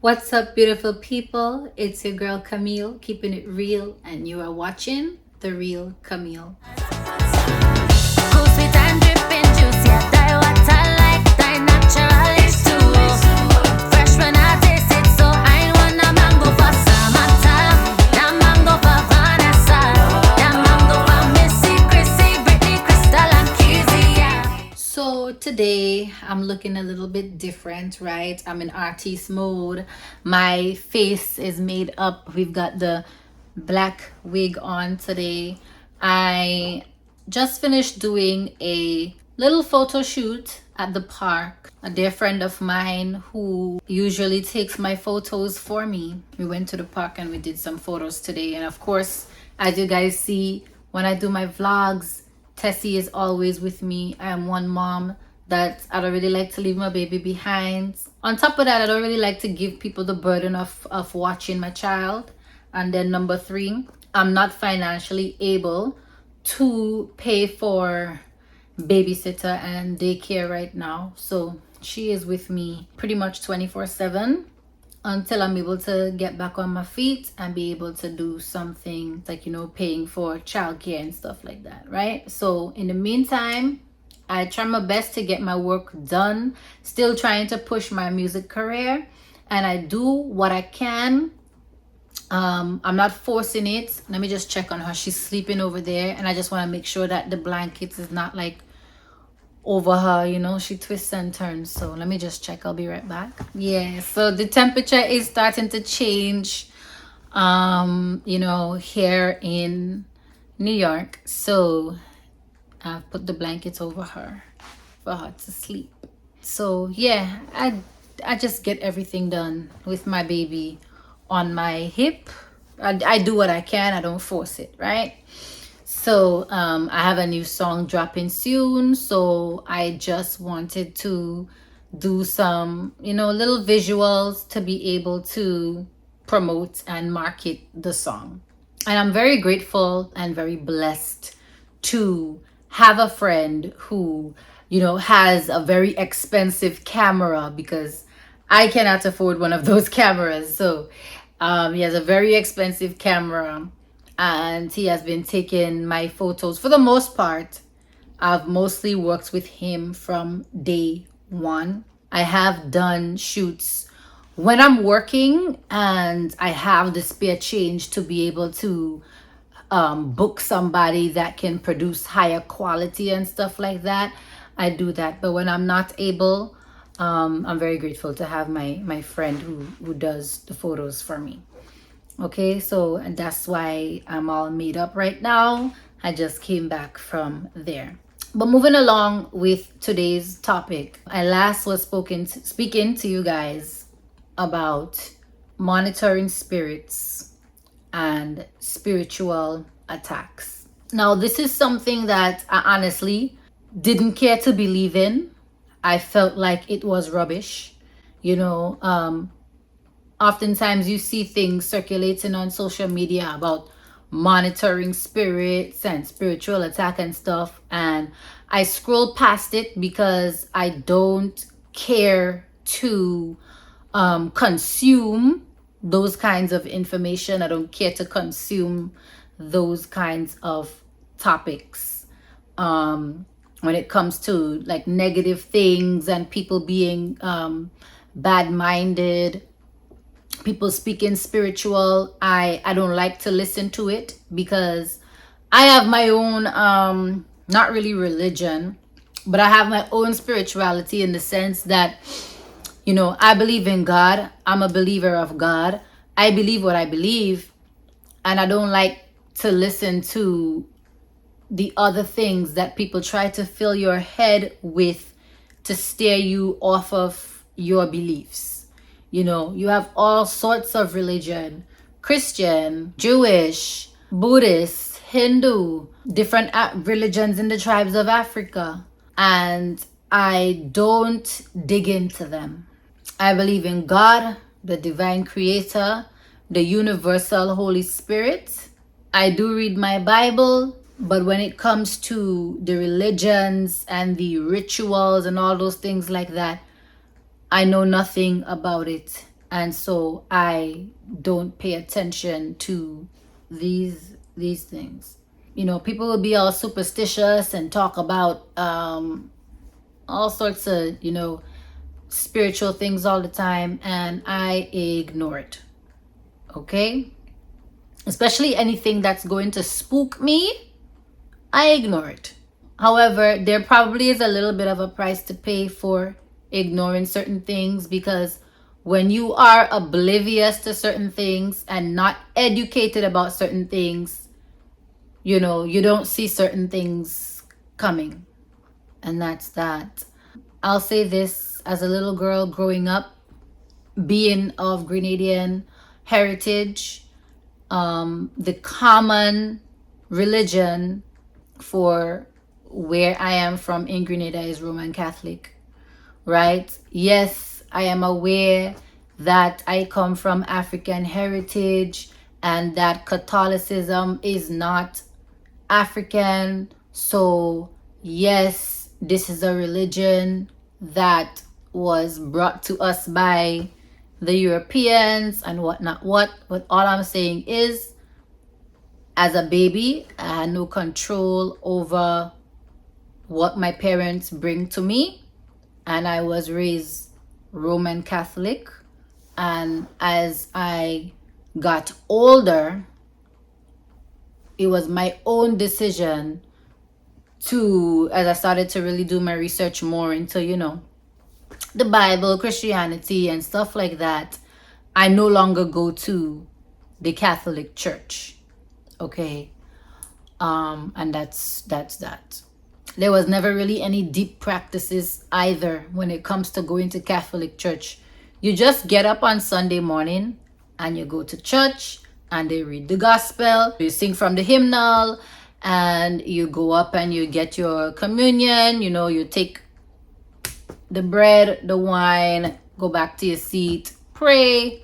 What's up, beautiful people? It's your girl Camille, keeping it real, and you are watching The Real Camille. Cool, sweet and dripping juicy. I die what I like, die natural is too. Fresh when I taste it, so I ain't want a mango for Samantha, that mango for Vanessa, that mango for Missy, Chrissy, Britney, Crystal, and Kizzy. Yeah. So today I'm looking a little bit different, right? I'm in artist mode. My face is made up. We've got the black wig on today. I just finished doing a little photo shoot at the park. A dear friend of mine who usually takes my photos for me. We went to the park and we did some photos today. And of course, as you guys see, when I do my vlogs, Tessie is always with me. I am one mom that I don't really like to leave my baby behind. On top of that, I don't really like to give people the burden of watching my child. And then number three, I'm not financially able to pay for babysitter and daycare right now. So she is with me pretty much 24/7 until I'm able to get back on my feet and be able to do something like, paying for childcare and stuff like that, right? So in the meantime, I try my best to get my work done, still trying to push my music career, and I do what I can. I'm not forcing it. Let me just check on her. She's sleeping over there, and I just want to make sure that the blankets is not like over her. She twists and turns. So let me just check. I'll be right back. Yeah, so the temperature is starting to change here in New York. So I've put the blankets over her for her to sleep. So yeah, I just get everything done with my baby on my hip. I do what I can. I don't force it, right? So I have a new song dropping soon. So I just wanted to do some, little visuals to be able to promote and market the song. And I'm very grateful and very blessed to have a friend who, has a very expensive camera, because I cannot afford one of those cameras. So he has a very expensive camera, and he has been taking my photos for the most part. I've mostly worked with him from day one. I have done shoots when I'm working and I have the spare change to be able to book somebody that can produce higher quality and stuff like that. I do that. But when I'm not able, I'm very grateful to have my friend who does the photos for me. Okay, so and that's why I'm all made up right now. I just came back from there. But moving along with today's topic, I last was speaking to you guys about monitoring spirits and spiritual attacks. Now, this is something that I honestly didn't care to believe in. I felt like it was rubbish. Oftentimes you see things circulating on social media about monitoring spirits and spiritual attack and stuff, and I scroll past it because I don't care to consume those kinds of information. I don't care to consume those kinds of topics when it comes to like negative things and people being bad-minded, people speaking spiritual. I don't like to listen to it because I have my own not really religion, but I have my own spirituality, in the sense that I believe in God. I'm a believer of God. I believe what I believe, and I don't like to listen to the other things that people try to fill your head with to steer you off of your beliefs. You have all sorts of religion: Christian, Jewish, Buddhist, Hindu, different religions in the tribes of Africa. And I don't dig into them. I believe in God, the divine creator, the universal Holy Spirit. I do read my Bible, but when it comes to the religions and the rituals and all those things like that, I know nothing about it. and so I don't pay attention to these things. You know, people will be all superstitious and talk about all sorts of, you know, spiritual things all the time, and I ignore it. Okay? Especially anything that's going to spook me, I ignore it. However, there probably is a little bit of a price to pay for ignoring certain things, because when you are oblivious to certain things and not educated about certain things, you know, you don't see certain things coming. And that's that. I'll say this, as a little girl growing up, being of Grenadian heritage, the common religion for where I am from in Grenada is Roman Catholic, right? Yes, I am aware that I come from African heritage and that Catholicism is not African. So, yes, this is a religion that was brought to us by the Europeans and whatnot. But all I'm saying is, as a baby, I had no control over what my parents bring to me, and I was raised Roman Catholic. And as I got older, it was my own decision to, as I started to really do my research more into, you know, the Bible, Christianity, and stuff like that, I no longer go to the Catholic Church. Okay. And that's that. There was never really any deep practices either when it comes to going to Catholic Church. You just get up on Sunday morning and you go to church and they read the gospel, you sing from the hymnal, and you go up and you get your communion. You know, you take the bread, the wine, go back to your seat, pray,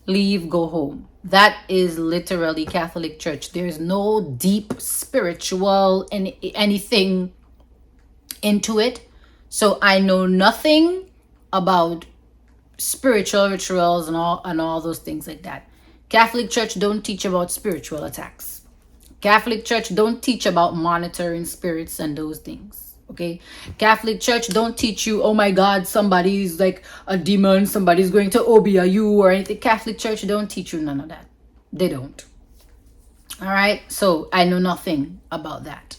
leave, go home. That is literally Catholic Church. There's no deep spiritual anything into it. So I know nothing about spiritual rituals and all those things like that. Catholic Church don't teach about spiritual attacks. Catholic Church don't teach about monitoring spirits and those things. Okay? Catholic Church don't teach you, oh my God, somebody's like a demon, somebody's going to obia you or anything. Catholic Church don't teach you none of that. They don't. All right? So I know nothing about that.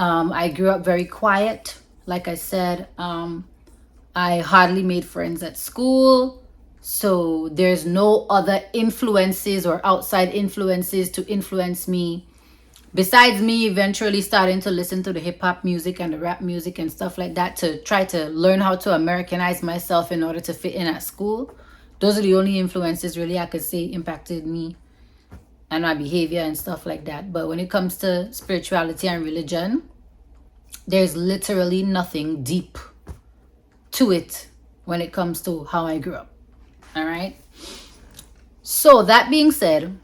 I grew up very quiet. Like I said, I hardly made friends at school. So there's no other influences or outside influences to influence me, besides me eventually starting to listen to the hip hop music and the rap music and stuff like that to try to learn how to Americanize myself in order to fit in at school. Those are the only influences really I could say impacted me and my behavior and stuff like that. But when it comes to spirituality and religion, there's literally nothing deep to it when it comes to how I grew up. All right. So that being said,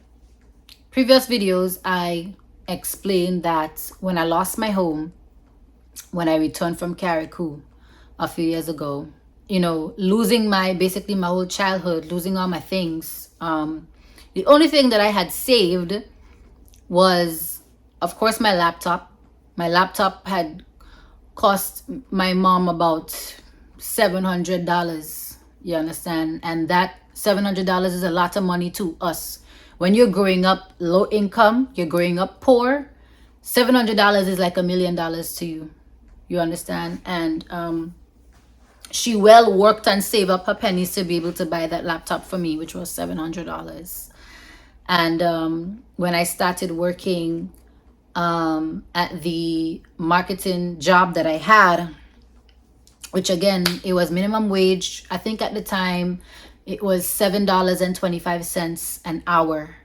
previous videos I explained that when I lost my home, when I returned from Carriacou a few years ago, you know, losing basically my whole childhood, losing all my things. The only thing that I had saved was, of course, my laptop. My laptop had cost my mom about $700. You understand? And that $700 is a lot of money to us. When you're growing up low income, you're growing up poor, $700 is like $1 million to you. You understand? And she well worked and saved up her pennies to be able to buy that laptop for me, which was $700. And when I started working at the marketing job that I had, which again, it was minimum wage. I think at the time it was $7.25 an hour.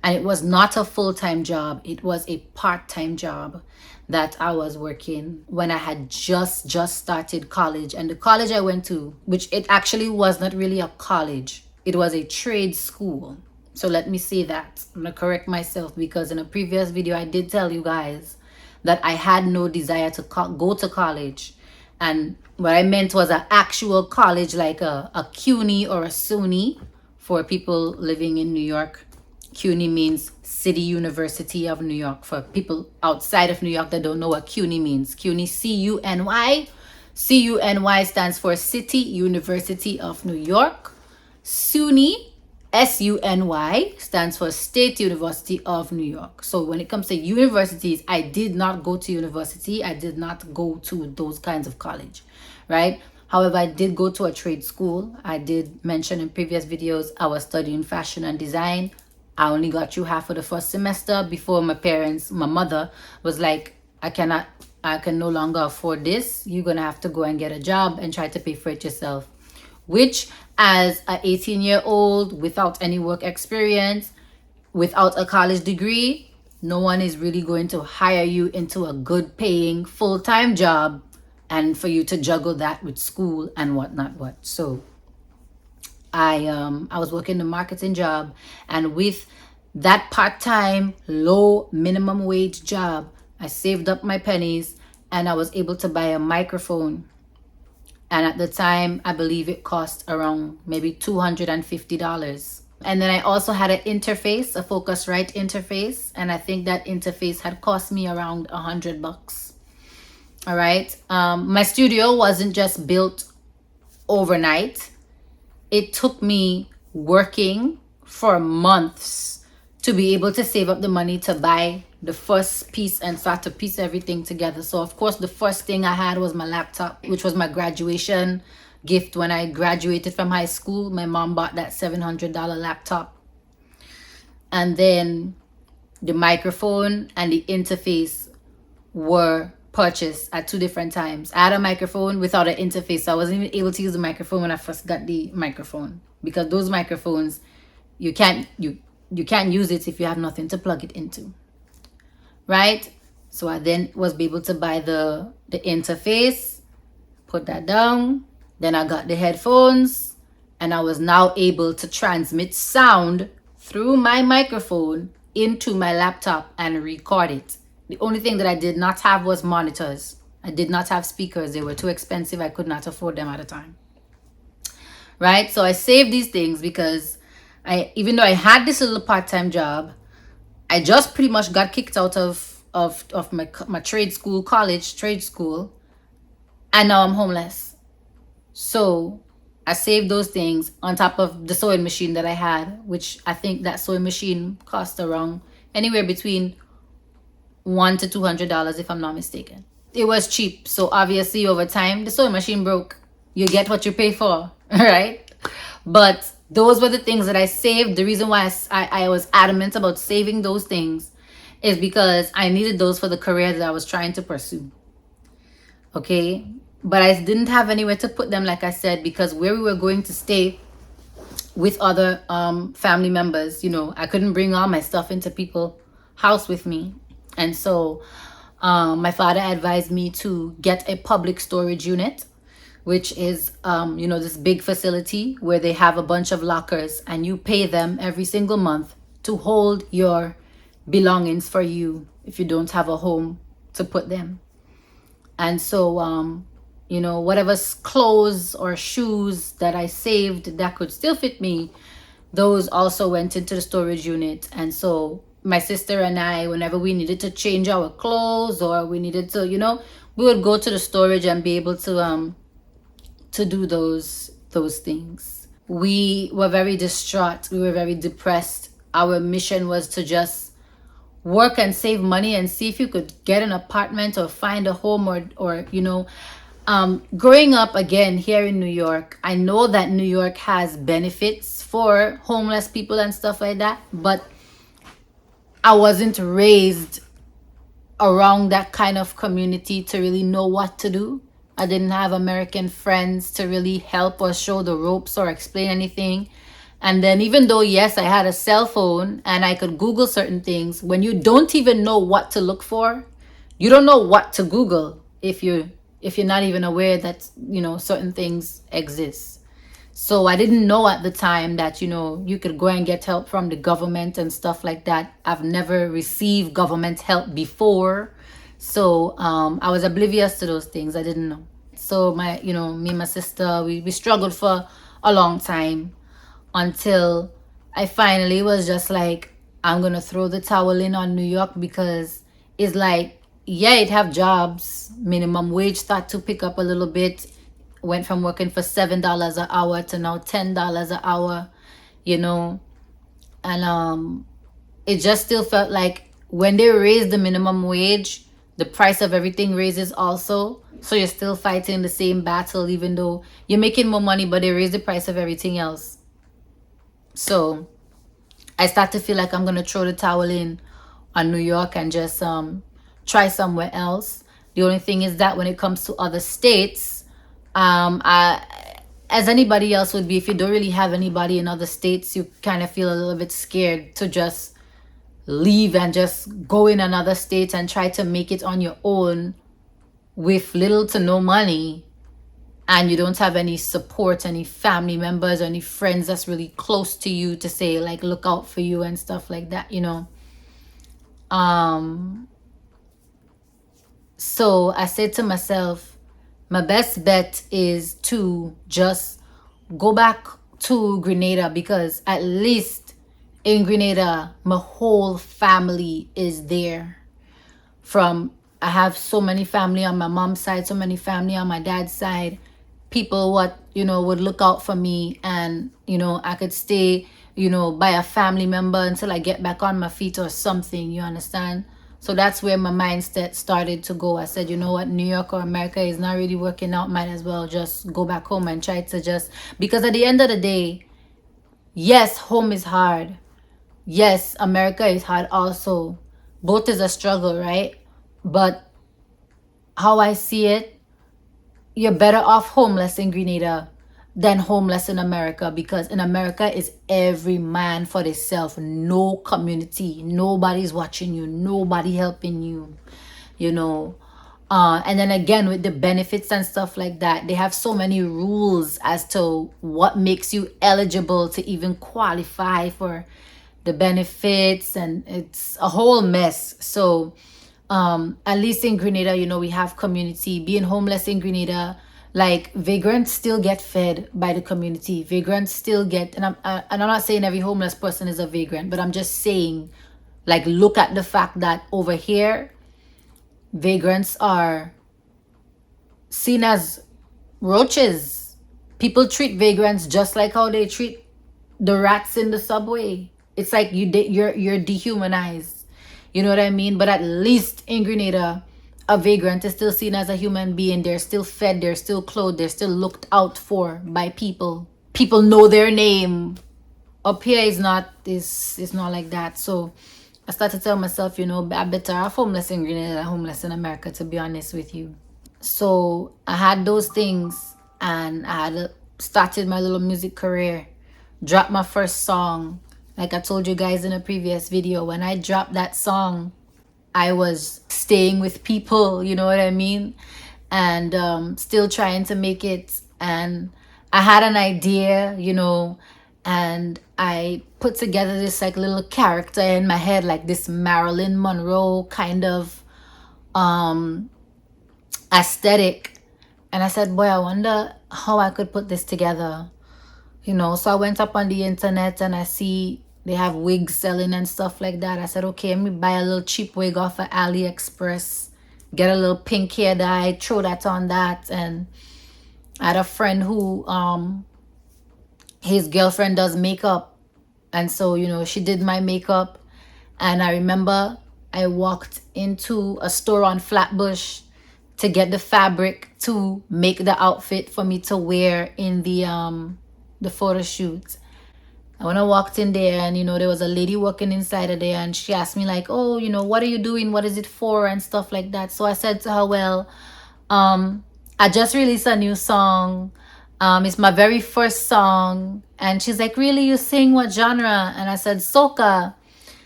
And it was not a full-time job. It was a part-time job that I was working when I had just started college. And the college I went to, which it actually was not really a college, it was a trade school. So let me say that. I'm going to correct myself, because in a previous video I did tell you guys that I had no desire to go to college. And What I meant was an actual college, like a CUNY or a SUNY for people living in New York. CUNY means City University of New York. For people outside of New York that don't know what CUNY means, CUNY, CUNY. CUNY stands for City University of New York. SUNY, SUNY, stands for State University of New York. So when it comes to universities, I did not go to university. I did not go to those kinds of college, right? However, I did go to a trade school. I did mention in previous videos I was studying fashion and design. I only got through half of the first semester before my mother was like, I can no longer afford this. You're gonna have to go and get a job and try to pay for it yourself. Which, as a 18-year-old without any work experience, without a college degree, no one is really going to hire you into a good paying full-time job and for you to juggle that with school and whatnot. So I was working the marketing job, and with that part-time low minimum wage job, I saved up my pennies and I was able to buy a microphone. And at the time, I believe it cost around maybe $250. And then I also had an interface, a Focusrite interface. And I think that interface had cost me around $100. All right. My studio wasn't just built overnight. It took me working for months to be able to save up the money to buy the first piece and start to piece everything together. So of course, the first thing I had was my laptop, which was my graduation gift. When I graduated from high school, my mom bought that $700 laptop. And then the microphone and the interface were purchased at 2 different times. I had a microphone without an interface, so I wasn't even able to use the microphone when I first got the microphone, because those microphones, you can't use it if you have nothing to plug it into, right? So I then was able to buy the interface, put that down. Then I got the headphones, and I was now able to transmit sound through my microphone into my laptop and record it. The only thing that I did not have was monitors. I did not have speakers. They were too expensive. I could not afford them at a time, right? So I saved these things because even though I had this little part-time job, I just pretty much got kicked out of my trade school, trade school, and now I'm homeless. So I saved those things on top of the sewing machine that I had, which I think that sewing machine cost around anywhere between $100 to $200, if I'm not mistaken. It was cheap. So obviously over time, the sewing machine broke. You get what you pay for, right? But those were the things that I saved. The reason why I was adamant about saving those things is because I needed those for the career that I was trying to pursue. Okay? But I didn't have anywhere to put them, like I said, because where we were going to stay with other family members, I couldn't bring all my stuff into people's house with me. And so my father advised me to get a public storage unit, which is, this big facility where they have a bunch of lockers and you pay them every single month to hold your belongings for you if you don't have a home to put them. And so, whatever clothes or shoes that I saved that could still fit me, those also went into the storage unit. And so my sister and I, whenever we needed to change our clothes or we needed to, we would go to the storage and be able to do those things. We were very distraught. We were very depressed. Our mission was to just work and save money and see if you could get an apartment or find a home or growing up again here in New York, I know that New York has benefits for homeless people and stuff like that, but I wasn't raised around that kind of community to really know what to do. I didn't have American friends to really help or show the ropes or explain anything. And then even though, yes, I had a cell phone and I could Google certain things, when you don't even know what to look for, you don't know what to Google if you're not even aware that, certain things exist. So I didn't know at the time that, you could go and get help from the government and stuff like that. I've never received government help before. So I was oblivious to those things. I didn't know. So my, you know, me and my sister, we struggled for a long time until I finally was just like, I'm gonna throw the towel in on New York, because it's like, yeah, it have jobs. Minimum wage start to pick up a little bit. Went from working for $7 an hour to now $10 an hour, you know. And it just still felt like when they raised the minimum wage, the price of everything raises also. So you're still fighting the same battle, even though you're making more money, but they raise the price of everything else. So I start to feel like I'm gonna throw the towel in on New York and just try somewhere else. The only thing is that when it comes to other states, I, as anybody else would be, if you don't really have anybody in other states, you kind of feel a little bit scared to just leave and just go in another state and try to make it on your own with little to no money, and you don't have any support, any family members or any friends that's really close to you to say like look out for you and stuff like that, you know. So I said to myself, my best bet is to just go back to Grenada, because at least in Grenada my whole family is there. From I have so many family on my mom's side, so many family on my dad's side. People what, you know, would look out for me, and you know, I could stay, you know, by a family member until I get back on my feet or something, you understand? So that's where my mindset started to go. I said, you know what, New York or America is not really working out, might as well just go back home and try to just, because at the end of the day, yes, home is hard. Yes, America is hard also. Both is a struggle, right? But how I see it, you're better off homeless in Grenada than homeless in America, because in America is every man for himself. No community, nobody's watching you, nobody helping you, you know. And then again, with the benefits and stuff like that, they have so many rules as to what makes you eligible to even qualify for the benefits, and it's a whole mess. So at least in Grenada, you know, we have community. Being homeless in Grenada, like vagrants still get fed by the community. Vagrants still get, and I'm not saying every homeless person is a vagrant, but I'm just saying, like, look at the fact that over here vagrants are seen as roaches. People treat vagrants just like how they treat the rats in the subway. It's like you're dehumanized. You know what I mean? But at least in Grenada, a vagrant is still seen as a human being. They're still fed, they're still clothed, they're still looked out for by people. People know their name. Up here is not like that. So I started to tell myself, you know, I better off homeless in Grenada than homeless in America, to be honest with you. So I had those things, and I had started my little music career, dropped my first song. Like I told you guys in a previous video, when I dropped that song, I was staying with people, you know what I mean? And still trying to make it. And I had an idea, you know, and I put together this like little character in my head, like this Marilyn Monroe kind of aesthetic. And I said, boy, I wonder how I could put this together, you know. So I went up on the internet and I see they have wigs selling and stuff like that. I said, okay, let me buy a little cheap wig off of AliExpress, get a little pink hair dye, throw that on that. And I had a friend who his girlfriend does makeup, and so, you know, she did my makeup. And I remember I walked into a store on Flatbush to get the fabric to make the outfit for me to wear in the photo shoot. And when I walked in there, and you know, there was a lady working inside of there, and she asked me like, oh, you know, what are you doing, what is it for, and stuff like that. So I said to her, well, I just released a new song. It's my very first song. And she's like, really, you sing, what genre? And I said, soca.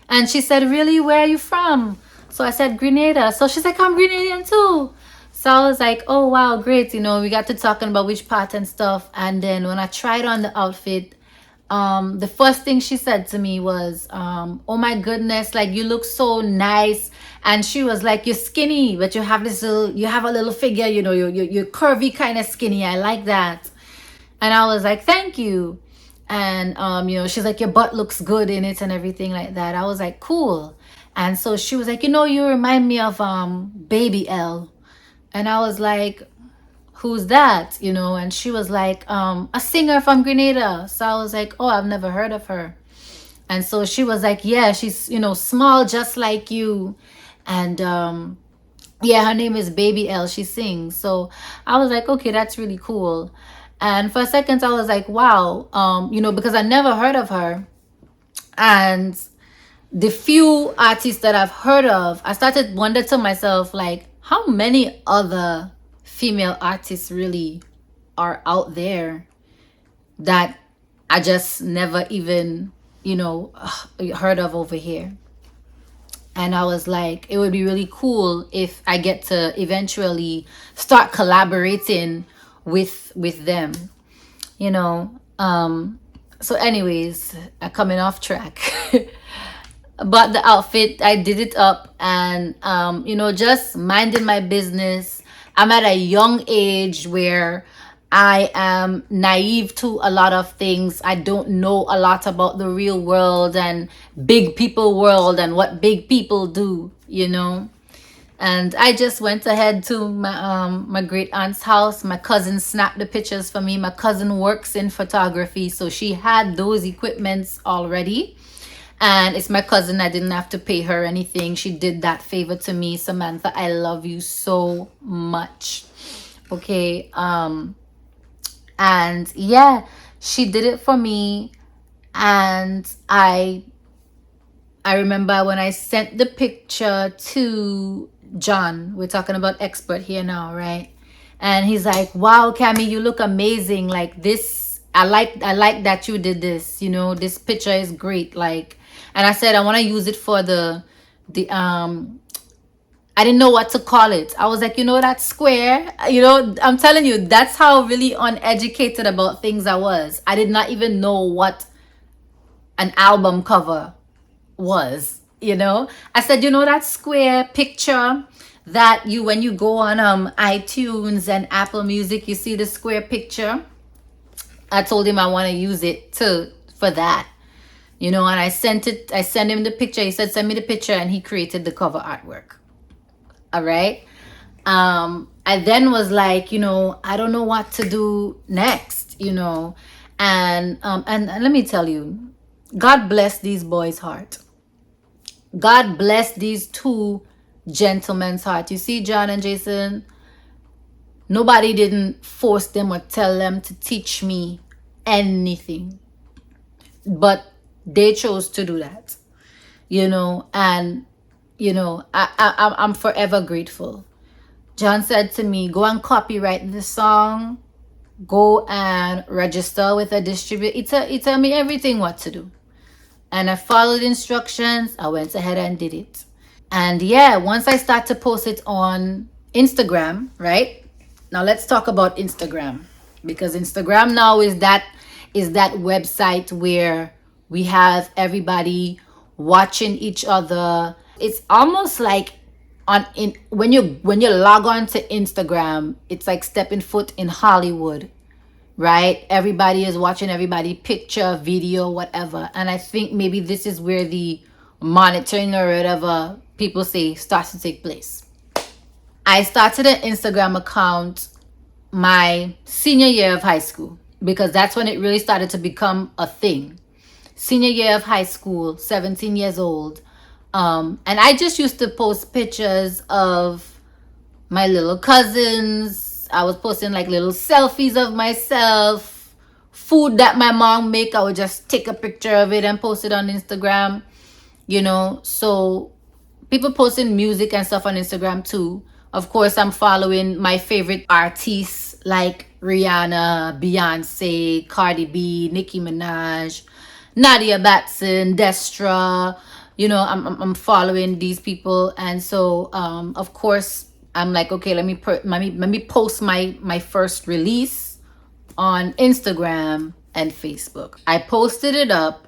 And she said, really, where are you from? So I said, Grenada. So she's like, I'm Grenadian too. So I was like, oh wow, great. You know, we got to talking about which part and stuff. And then when I tried on the outfit, the first thing she said to me was, oh my goodness, like you look so nice. And she was like, you're skinny, but you have this little, you have a little figure, you know, you're curvy kind of skinny. I like that. And I was like, thank you. And you know, she's like, your butt looks good in it and everything like that. I was like, cool. And so she was like, you know, you remind me of Baby L. And I was like, who's that? You know, and she was like, a singer from Grenada. So I was like, oh, I've never heard of her. And so she was like, yeah, she's, you know, small just like you. And yeah, her name is Baby L. She sings. So I was like, okay, that's really cool. And for a second, I was like, wow, you know, because I never heard of her. And the few artists that I've heard of, I started wondering to myself, like, how many other female artists really are out there that I just never even, you know, heard of over here. And I was like, it would be really cool if I get to eventually start collaborating with them, you know. So anyways, coming off track. But the outfit, I did it up, and you know, just minding my business. I'm at a young age where I am naive to a lot of things. I don't know a lot about the real world and big people world and what big people do, you know. And I just went ahead to my great aunt's house. My cousin snapped the pictures for me. My cousin works in photography, so she had those equipments already. And it's my cousin. I didn't have to pay her anything. She did that favor to me. Samantha, I love you so much. Okay. And yeah, she did it for me. And I remember when I sent the picture to John, we're talking about expert here now, right? And he's like, wow, Camille, you look amazing. Like this, I like that you did this, you know, this picture is great. Like, and I said, I want to use it for the I didn't know what to call it. I was like, you know, that square, you know, I'm telling you, that's how really uneducated about things I was. I did not even know what an album cover was, you know. I said, you know, that square picture that you, when you go on iTunes and Apple Music, you see the square picture. I told him I want to use it for that, you know. And I sent him the picture. He said, send me the picture, and he created the cover artwork. All right. I then was like, you know, I don't know what to do next, you know. And let me tell you, God bless these boys' heart. God bless these two gentlemen's heart. You see, John and Jason, nobody didn't force them or tell them to teach me anything, but they chose to do that, you know. And you know, I'm forever grateful. John said to me, go and copyright the song, go and register with a distributor. He told me everything what to do. And I followed instructions. I went ahead and did it. And yeah, once I start to post it on Instagram, right? Now let's talk about Instagram, because Instagram now is that website where we have everybody watching each other. It's almost like when you log on to Instagram, it's like stepping foot in Hollywood, right? Everybody is watching everybody, picture, video, whatever. And I think maybe this is where the monitoring or whatever people say starts to take place. I started an Instagram account my senior year of high school, because that's when it really started to become a thing. Senior year of high school, 17 years old. And I just used to post pictures of my little cousins. I was posting like little selfies of myself, food that my mom make. I would just take a picture of it and post it on Instagram, you know. So people posting music and stuff on Instagram too. Of course, I'm following my favorite artists like Rihanna, Beyonce, Cardi B, Nicki Minaj, Nadia Batson, Destra. You know, I'm following these people. And so of course I'm like, okay, let me post my first release on Instagram. and Facebook. I posted it up,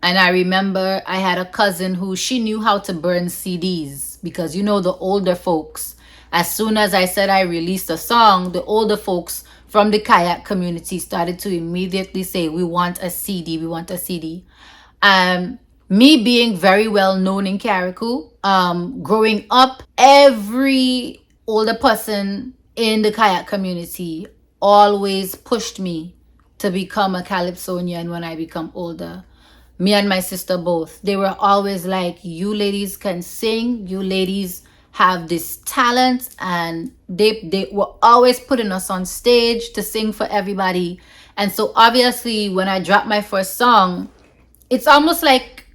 and I remember I had a cousin who she knew how to burn CDs, because you know the older folks, as soon as I said I released a song, the older folks from the kayak community started to immediately say, we want a CD, we want a CD. Me being very well known in Carriacou, growing up, every older person in the kayak community always pushed me to become a calypsonian when I become older. Me and my sister both. They were always like, you ladies can sing, you ladies have this talent, and they were always putting us on stage to sing for everybody. And so obviously when I dropped my first song, it's almost like,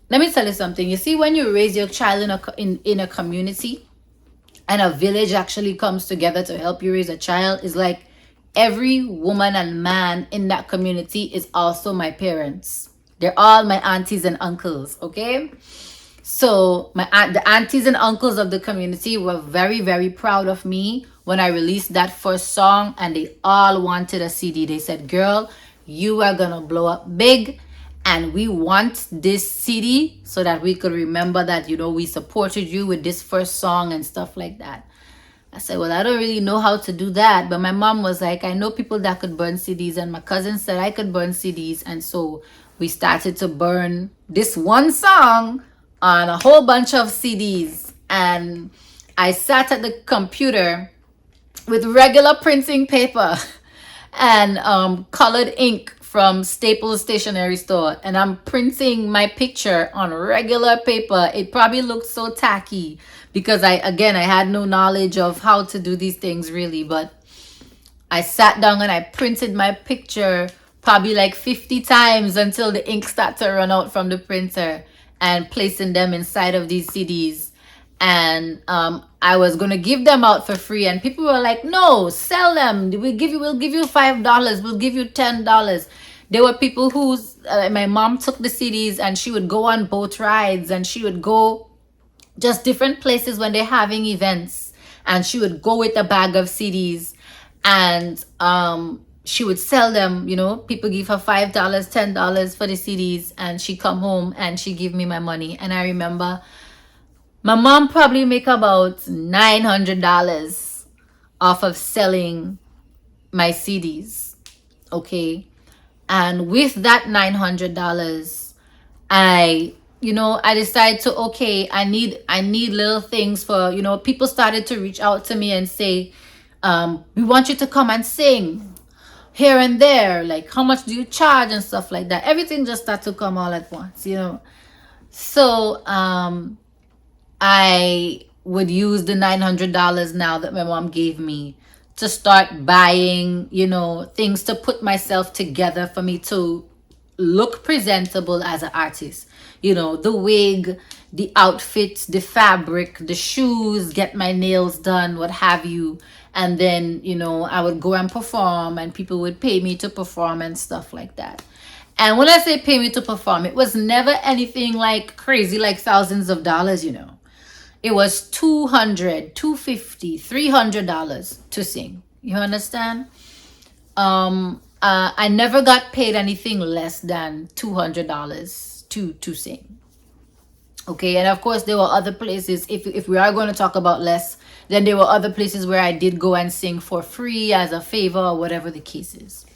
let me tell you something. You see, when you raise your child in a community, and a village actually comes together to help you raise a child, is like every woman and man in that community is also my parents. They're all my aunties and uncles, okay? So the aunties and uncles of the community were very, very proud of me when I released that first song, and they all wanted a CD. They said, girl, you are gonna blow up big, and we want this CD so that we could remember that, you know, we supported you with this first song and stuff like that. I said, well, I don't really know how to do that. But my mom was like, I know people that could burn CDs. And my cousin said I could burn CDs. And so we started to burn this one song on a whole bunch of CDs. And I sat at the computer with regular printing paper and colored ink from Staples Stationery Store, and I'm printing my picture on regular paper. It probably looked so tacky because I had no knowledge of how to do these things really, but I sat down and I printed my picture probably like 50 times until the ink started to run out from the printer, and placing them inside of these CDs. And I was gonna give them out for free, and people were like, no, sell them. We'll give you $5, we'll give you $10. There were people whose my mom took the CDs and she would go on boat rides, and she would go just different places when they're having events, and she would go with a bag of CDs, and she would sell them. You know, people give her $5, $10 for the CDs, and she come home and she give me my money. And I remember my mom probably make about $900 off of selling my CDs, okay? And with that $900, I decided to, okay, I need little things for, you know, people started to reach out to me and say, we want you to come and sing here and there, like how much do you charge and stuff like that. Everything just started to come all at once, you know. So I would use the $900 now that my mom gave me to start buying, you know, things to put myself together for me to look presentable as an artist. You know, the wig, the outfits, the fabric, the shoes, get my nails done, what have you. And then, you know, I would go and perform, and people would pay me to perform and stuff like that. And when I say pay me to perform, it was never anything like crazy, like thousands of dollars, you know. It was $200, $250, $300 to sing. You understand? I never got paid anything less than $200 to sing. Okay, and of course there were other places. If we are going to talk about less, then there were other places where I did go and sing for free as a favor or whatever the case is.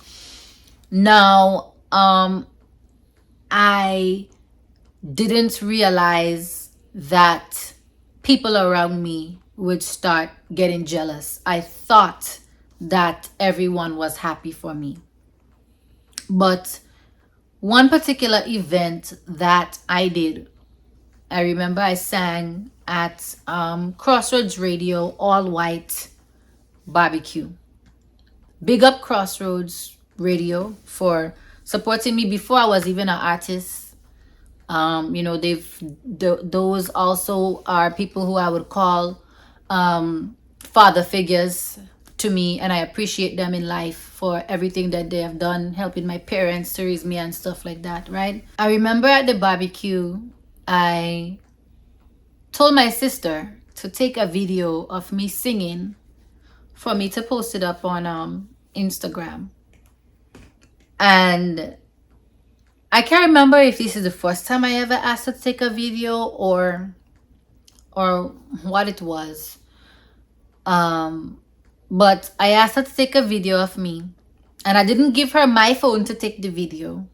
Now, I didn't realize that people around me would start getting jealous. I thought that everyone was happy for me. But one particular event that I did, I remember I sang at Crossroads Radio, all white barbecue. Big up Crossroads Radio for supporting me before I was even an artist. You know, those also are people who I would call father figures to me, and I appreciate them in life for everything that they have done, helping my parents to raise me and stuff like that, right? I remember at the barbecue, I told my sister to take a video of me singing for me to post it up on Instagram. And I can't remember if this is the first time I ever asked her to take a video or what it was. But I asked her to take a video of me, and I didn't give her my phone to take the video.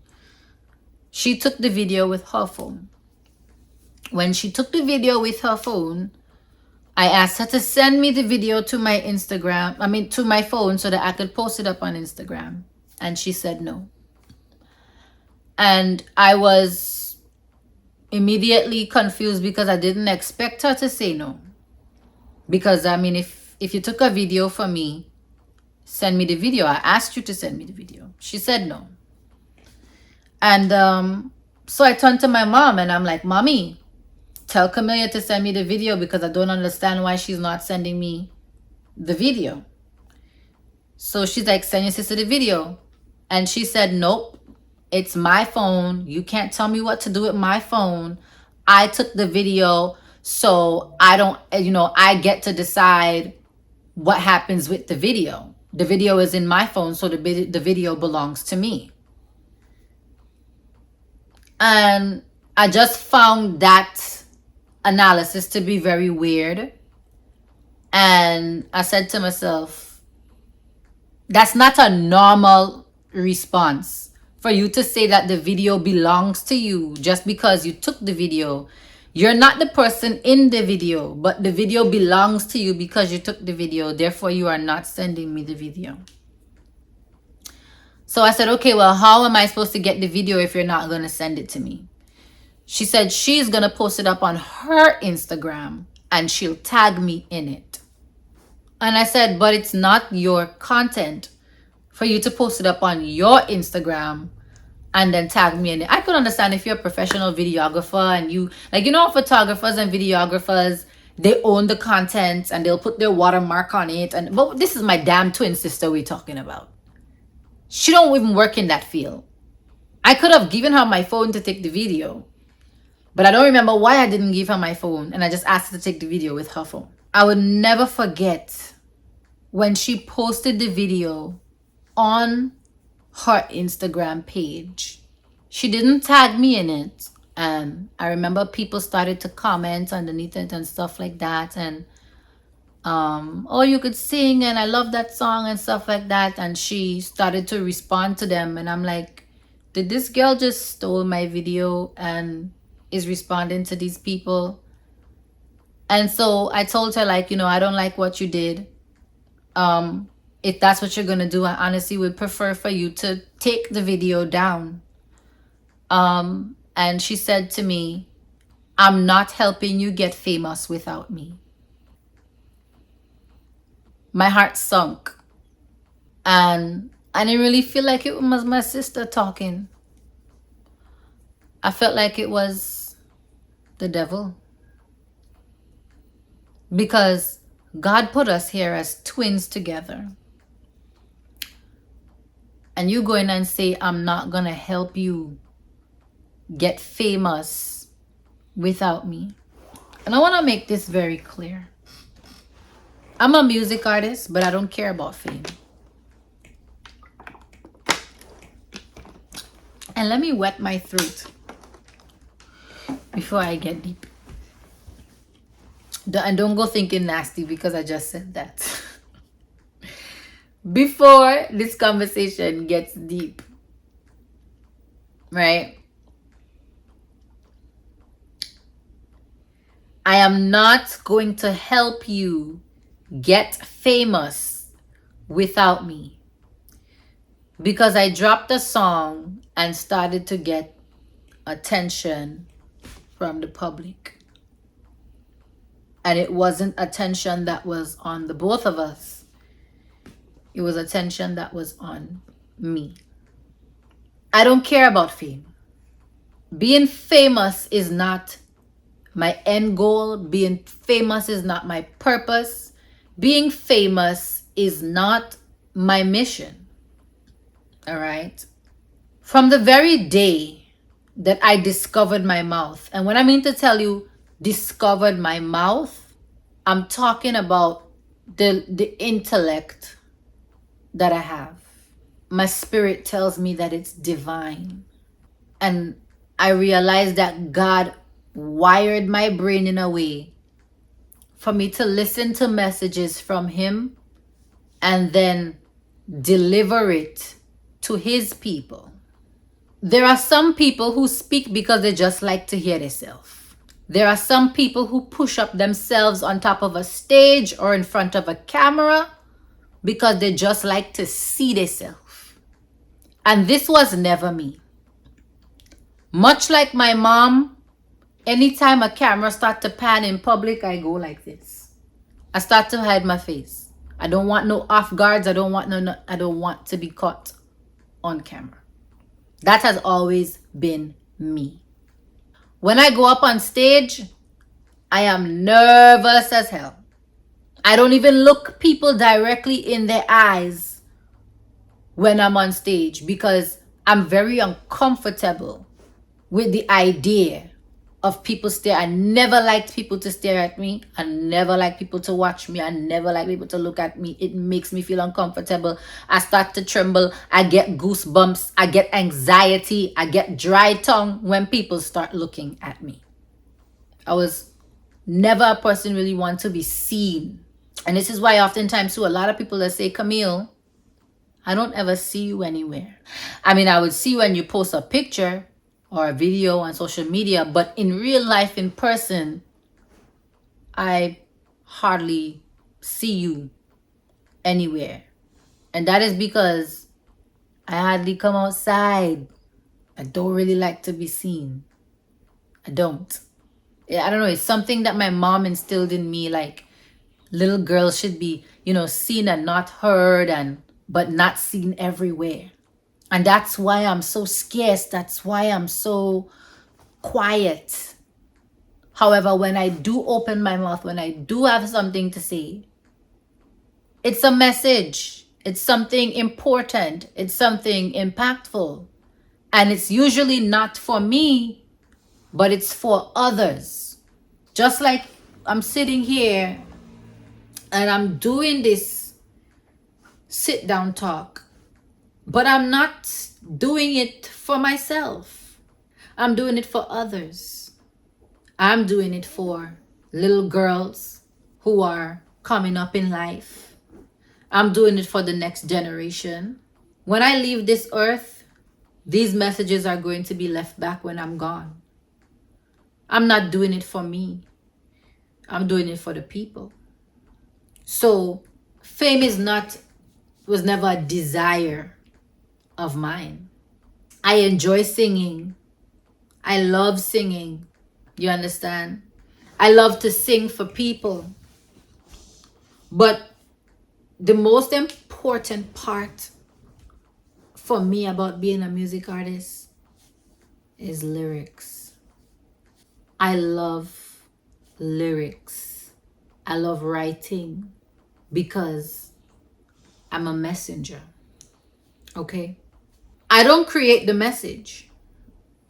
She took the video with her phone. When she took the video with her phone, I asked her to send me the video to my to my phone so that I could post it up on Instagram. And she said no. And I was immediately confused because I didn't expect her to say no. Because if you took a video for me, send me the video. I asked you to send me the video. She said no. And so I turned to my mom and I'm like, Mommy, tell Camille to send me the video because I don't understand why she's not sending me the video. So she's like, send your sister the video. And she said, nope, it's my phone. You can't tell me what to do with my phone. I took the video, so I get to decide what happens with the video. The video is in my phone, so the video belongs to me. And I just found that analysis to be very weird. And I said to myself, that's not a normal response for you to say that the video belongs to you just because you took the video. You're not the person in the video, but the video belongs to you because you took the video. Therefore, you are not sending me the video. So I said, okay, well, how am I supposed to get the video if you're not going to send it to me? She said she's going to post it up on her Instagram and she'll tag me in it. And I said, but it's not your content for you to post it up on your Instagram and then tag me in it. I could understand if you're a professional videographer and photographers and videographers, they own the content and they'll put their watermark on it. But this is my damn twin sister we're talking about. She don't even work in that field. I could have given her my phone to take the video, but I don't remember why I didn't give her my phone, and I just asked her to take the video with her phone. I would never forget when she posted the video on her Instagram page. She didn't tag me in it, and I remember people started to comment underneath it and stuff like that, and oh, you could sing and I love that song and stuff like that. And she started to respond to them, and I'm like, did this girl just stole my video and is responding to these people? And so I told her, like, I don't like what you did. If that's what you're gonna do, I honestly would prefer for you to take the video down. And she said to me, I'm not helping you get famous without me. My heart sunk. And I didn't really feel like it was my sister talking. I felt like it was the devil. Because God put us here as twins together. And you go in and say, I'm not going to help you get famous without me. And I want to make this very clear. I'm a music artist, but I don't care about fame. And let me wet my throat before I get deep. And don't go thinking nasty because I just said that. Before this conversation gets deep, right? I am not going to help you get famous without me, because I dropped a song and started to get attention from the public, and it wasn't attention that was on the both of us. It was attention that was on me. I don't care about fame. Being famous is not my end goal. Being famous is not my purpose. Being famous is not my mission. All right? From the very day that I discovered my mouth, and when I mean to tell you discovered my mouth, I'm talking about the intellect that I have. my spirit tells me that it's divine. And I realize that God wired my brain in a way for me to listen to messages from Him and then deliver it to His people. There are some people who speak because they just like to hear themselves. There are some people who push up themselves on top of a stage or in front of a camera because they just like to see themselves. And this was never me. Much like my mom, anytime a camera starts to pan in public, I go like this. I start to hide my face. I don't want no off guards. I don't want to be caught on camera. That has always been me. When I go up on stage, I am nervous as hell. I don't even look people directly in their eyes when I'm on stage because I'm very uncomfortable with the idea of people stare. I never liked people to stare at me. I never liked people to watch me. I never liked people to look at me. It makes me feel uncomfortable. I start to tremble. I get goosebumps. I get anxiety. I get dry tongue when people start looking at me. I was never a person really want to be seen. And this is why oftentimes too, a lot of people that say, Camille, I don't ever see you anywhere. I mean, I would see when you post a picture or a video on social media, but in real life, in person, I hardly see you anywhere. And that is because I hardly come outside. I don't really like to be seen. I don't. I don't know. It's something that my mom instilled in me, like little girls should be, seen and not heard, but not seen everywhere. And that's why I'm so scarce. That's why I'm so quiet. However, when I do open my mouth, when I do have something to say, it's a message. It's something important. It's something impactful. And it's usually not for me, but it's for others. Just like I'm sitting here and I'm doing this sit down talk, but I'm not doing it for myself. I'm doing it for others. I'm doing it for little girls who are coming up in life. I'm doing it for the next generation. When I leave this earth, these messages are going to be left back when I'm gone. I'm not doing it for me. I'm doing it for the people. So fame was never a desire of mine. I enjoy singing. I love singing. You understand? I love to sing for people. But the most important part for me about being a music artist is lyrics. I love lyrics. I love writing because I'm a messenger. Okay? I don't create the message.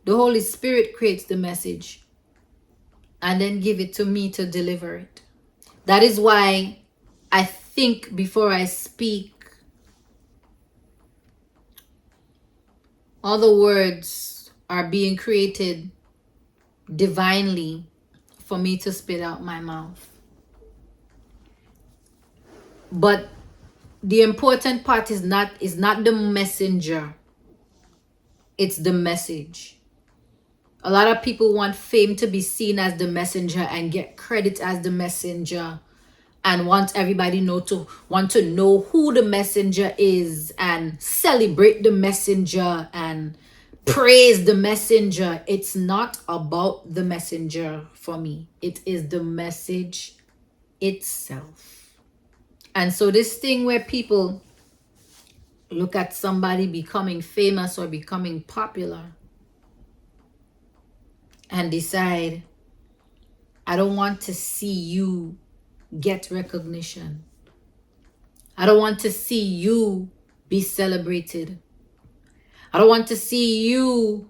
The Holy Spirit creates the message and then give it to me to deliver it. That is why I think before I speak. All the words are being created divinely for me to spit out my mouth. But the important part is not the messenger. It's the message. A lot of people want fame to be seen as the messenger and get credit as the messenger and want everybody want to know who the messenger is and celebrate the messenger and praise the messenger. It's not about the messenger for me. It is the message itself. And so this thing where people look at somebody becoming famous or becoming popular and decide, I don't want to see you get recognition. I don't want to see you be celebrated. I don't want to see you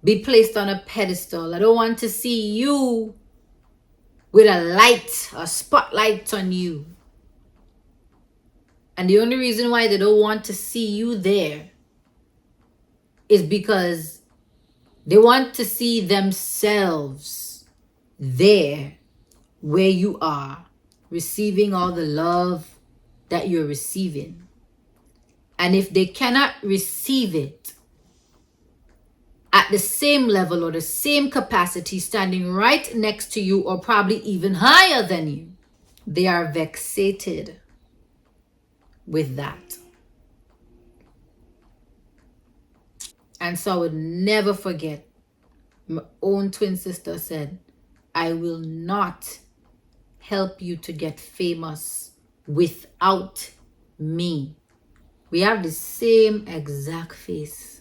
be placed on a pedestal. I don't want to see you with a spotlight on you. And the only reason why they don't want to see you there is because they want to see themselves there where you are, receiving all the love that you're receiving. And if they cannot receive it at the same level or the same capacity, standing right next to you or probably even higher than you, they are vexated with that. And so I would never forget, my own twin sister said, I will not help you to get famous without me. We have the same exact face.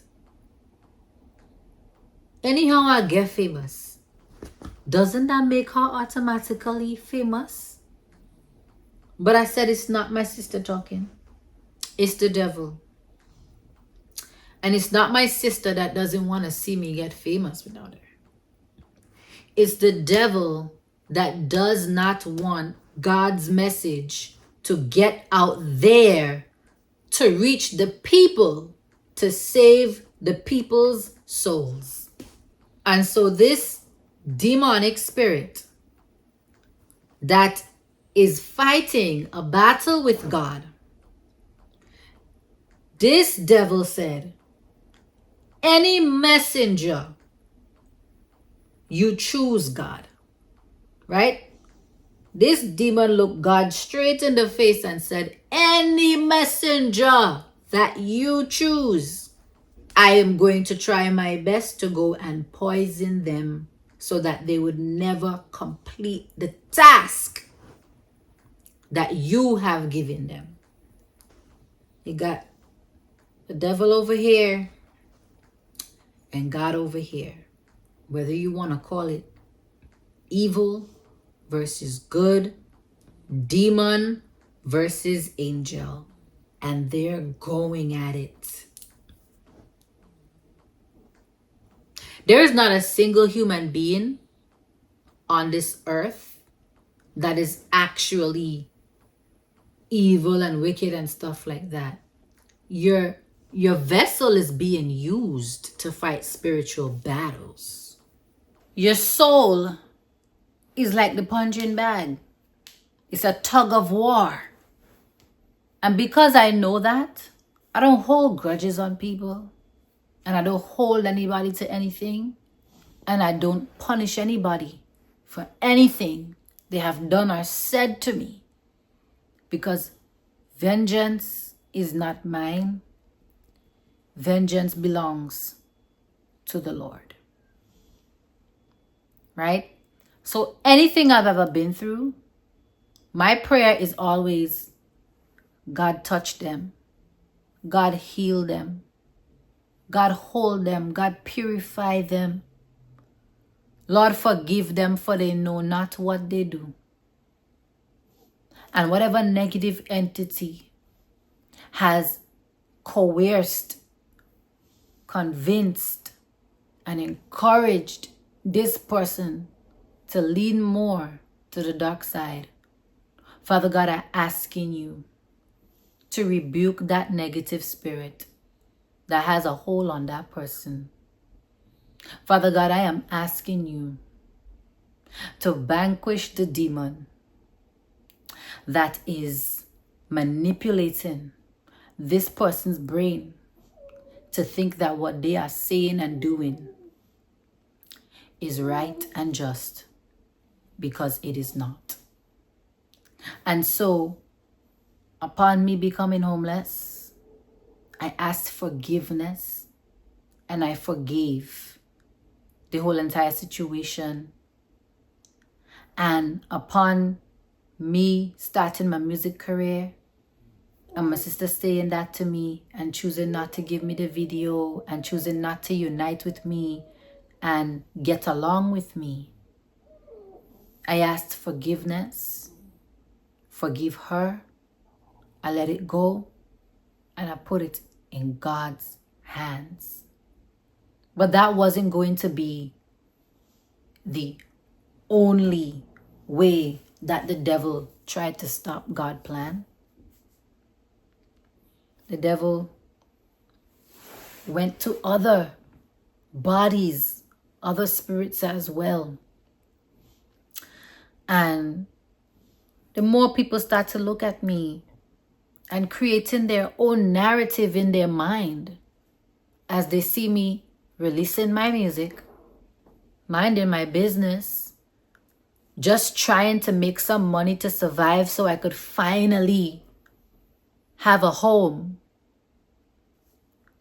Anyhow, I get famous. Doesn't that make her automatically famous? But I said it's not my sister talking. It's the devil. And it's not my sister that doesn't want to see me get famous without her. It's the devil that does not want God's message to get out there to reach the people, to save the people's souls. And so this demonic spirit that is fighting a battle with God, this devil said, any messenger you choose, God, right? This demon looked God straight in the face and said, any messenger that you choose, I am going to try my best to go and poison them so that they would never complete the task that you have given them. You got the devil over here and God over here. Whether you want to call it evil versus good, demon versus angel, and they're going at it. There is not a single human being on this earth that is actually evil and wicked and stuff like that. Your vessel is being used to fight spiritual battles. Your soul is like the punching bag. It's a tug of war. And because I know that, I don't hold grudges on people. And I don't hold anybody to anything. And I don't punish anybody for anything they have done or said to me. Because vengeance is not mine. Vengeance belongs to the Lord. Right? So anything I've ever been through, my prayer is always, God touch them. God heal them. God hold them. God purify them. Lord, forgive them, for they know not what they do. And whatever negative entity has coerced, convinced, and encouraged this person to lean more to the dark side, Father God, I'm asking you to rebuke that negative spirit that has a hold on that person. Father God, I am asking you to vanquish the demon that is manipulating this person's brain to think that what they are saying and doing is right and just, because it is not. And so, upon me becoming homeless, I asked forgiveness and I forgave the whole entire situation. And upon me starting my music career, and my sister saying that to me and choosing not to give me the video and choosing not to unite with me and get along with me, I asked forgiveness, forgive her, I let it go, and I put it in God's hands. But that wasn't going to be the only way that the devil tried to stop God's plan. The devil went to other bodies, other spirits as well. And the more people start to look at me and creating their own narrative in their mind as they see me releasing my music, minding my business, just trying to make some money to survive so I could finally have a home.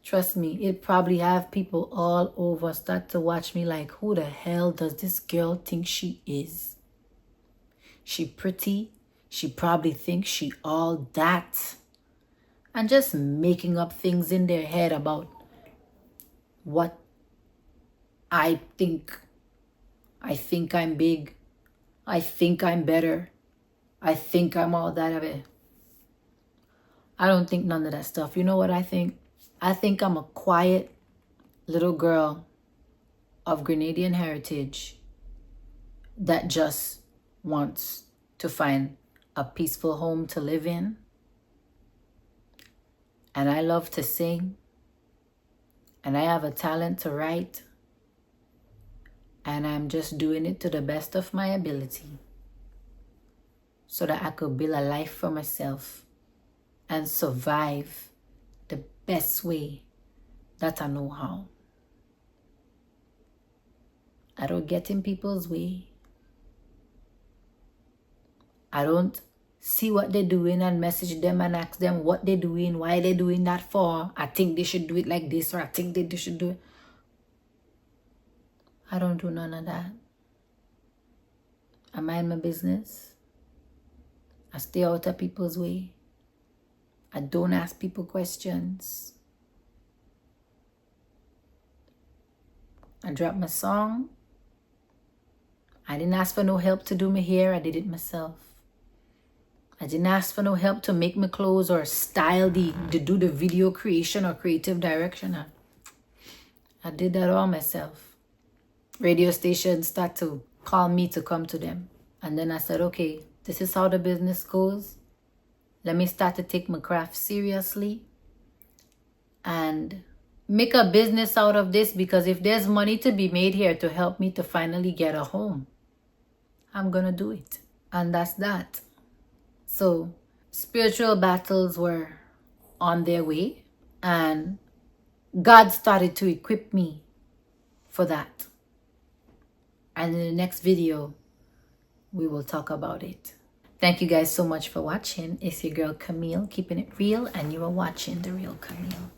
Trust me, it probably have people all over start to watch me like, who the hell does this girl think she is? She pretty. She probably thinks she all that. And just making up things in their head about what I think. I think I'm big. I think I'm better. I think I'm all that of it. I don't think none of that stuff. You know what I think? I think I'm a quiet little girl of Grenadian heritage that just wants to find a peaceful home to live in. And I love to sing. And I have a talent to write. And I'm just doing it to the best of my ability so that I could build a life for myself and survive the best way that I know how. I don't get in people's way. I don't see what they're doing and message them and ask them what they're doing, why they're doing that for. I think they should do it like this, or I think they should do it. I don't do none of that. I mind my business. I stay out of people's way. I don't ask people questions. I dropped my song. I didn't ask for no help to do my hair. I did it myself. I didn't ask for no help to make my clothes or style to do the video creation or creative direction. I did that all myself. Radio stations start to call me to come to them. And then I said, okay, this is how the business goes. Let me start to take my craft seriously and make a business out of this, because if there's money to be made here to help me to finally get a home, I'm going to do it. And that's that. So spiritual battles were on their way, and God started to equip me for that. And in the next video, we will talk about it. Thank you guys so much for watching. It's your girl Camille, keeping it real, and you are watching The Real Camille.